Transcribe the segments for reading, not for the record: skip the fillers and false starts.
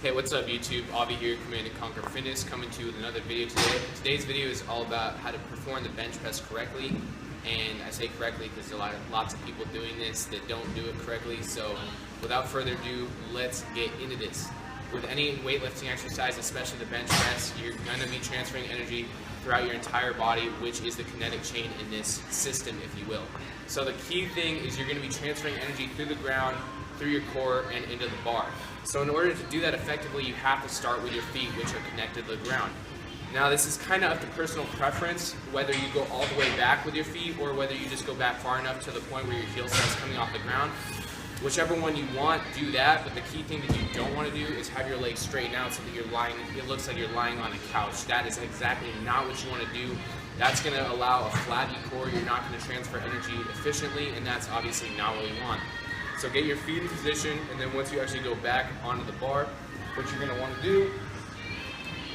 Hey, what's up YouTube? Avi here, Command & Conquer Fitness, coming to you with another video today. Today's video is all about how to perform the bench press correctly. And I say correctly because there's lots of people doing this that don't do it correctly. So without further ado, let's get into this. With any weightlifting exercise, especially the bench press, you're going to be transferring energy throughout your entire body, which is the kinetic chain in this system, if you will. So the key thing is you're going to be transferring energy through the ground, through your core, and into the bar. So in order to do that effectively, you have to start with your feet, which are connected to the ground. Now this is kind of up to personal preference, whether you go all the way back with your feet or whether you just go back far enough to the point where your heel starts coming off the ground. Whichever one you want, do that, but the key thing that you don't want to do is have your legs straighten out so that you're lying, it looks like you're lying on a couch. That is exactly not what you want to do. That's going to allow a flabby core, you're not going to transfer energy efficiently, and that's obviously not what we want. So get your feet in position, and then once you actually go back onto the bar, what you're going to want to do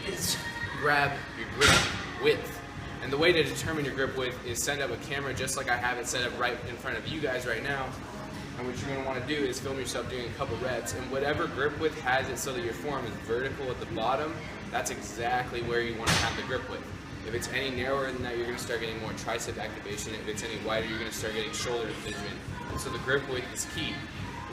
is grab your grip width. And the way to determine your grip width is set up a camera just like I have it set up right in front of you guys right now. And what you're going to want to do is film yourself doing a couple reps, and whatever grip width has it so that your forearm is vertical at the bottom, that's exactly where you want to have the grip width. If it's any narrower than that, you're going to start getting more tricep activation. If it's any wider, you're going to start getting shoulder engagement. So the grip width is key.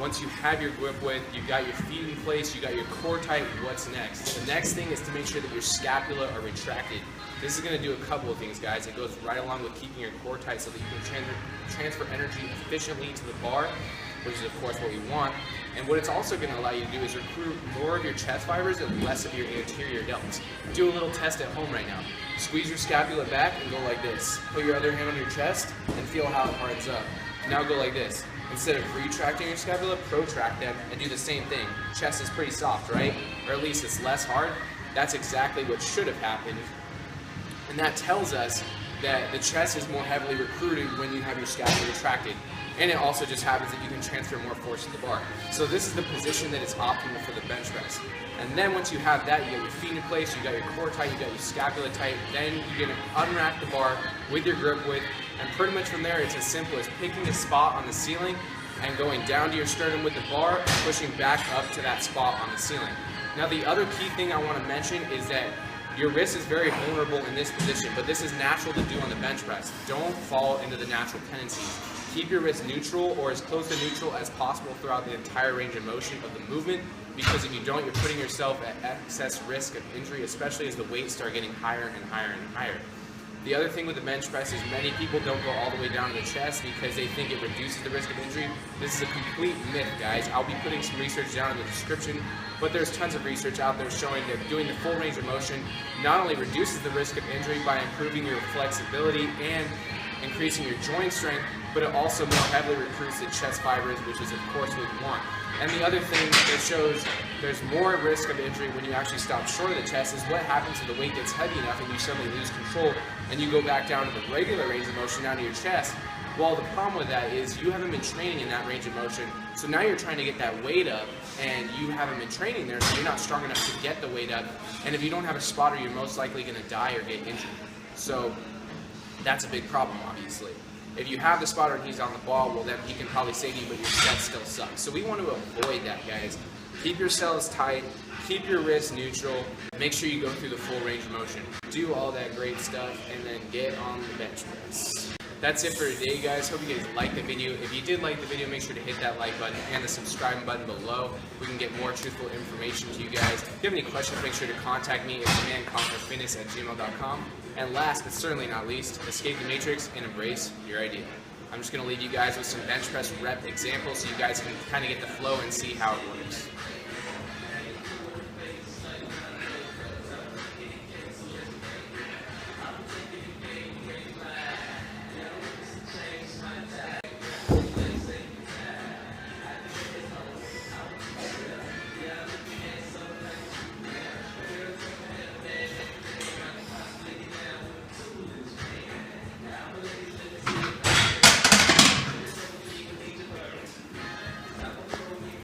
Once you have your grip width, you've got your feet in place, you got your core tight, what's next? The next thing is to make sure that your scapula are retracted. This is going to do a couple of things, guys. It goes right along with keeping your core tight so that you can transfer energy efficiently to the bar, which is of course what we want. And what it's also going to allow you to do is recruit more of your chest fibers and less of your anterior delts. Do a little test at home right now. Squeeze your scapula back and go like this. Put your other hand on your chest and feel how it hardens up. Now go like this. Instead of retracting your scapula, protract them and do the same thing. Chest is pretty soft, right? Or at least it's less hard. That's exactly what should have happened. And that tells us that the chest is more heavily recruited when you have your scapula retracted. And it also just happens that you can transfer more force to the bar. So this is the position that is optimal for the bench press. And then once you have that, you got your feet in place, you got your core tight, you got your scapula tight, then you're gonna unrack the bar with your grip width, and pretty much from there it's as simple as picking a spot on the ceiling and going down to your sternum with the bar and pushing back up to that spot on the ceiling. Now the other key thing I wanna mention is that your wrist is very vulnerable in this position, but this is natural to do on the bench press. Don't fall into the natural tendencies. Keep your wrist neutral or as close to neutral as possible throughout the entire range of motion of the movement, because if you don't, you're putting yourself at excess risk of injury, especially as the weights start getting higher and higher and higher. The other thing with the bench press is many people don't go all the way down to the chest because they think it reduces the risk of injury. This is a complete myth, guys. I'll be putting some research down in the description, but there's tons of research out there showing that doing the full range of motion not only reduces the risk of injury by improving your flexibility and increasing your joint strength, but it also more heavily recruits the chest fibers, which is of course what we want. And the other thing that shows there's more risk of injury when you actually stop short of the chest is what happens if the weight gets heavy enough and you suddenly lose control and you go back down to the regular range of motion down to your chest. Well, the problem with that is you haven't been training in that range of motion, so now you're trying to get that weight up and you haven't been training there, so you're not strong enough to get the weight up, and if you don't have a spotter, you're most likely going to die or get injured. So that's a big problem, obviously. If you have the spotter and he's on the ball, well then he can probably save you, but your set still sucks. So we want to avoid that, guys. Keep your cells tight, keep your wrists neutral, make sure you go through the full range of motion. Do all that great stuff, and then get on the bench press. That's it for today, guys. Hope you guys liked the video. If you did like the video, make sure to hit that like button and the subscribe button below. We can get more truthful information to you guys. If you have any questions, make sure to contact me at commandconquerfitness@gmail.com. And last but certainly not least, escape the matrix and embrace your idea. I'm just going to leave you guys with some bench press rep examples so you guys can kind of get the flow and see how it works.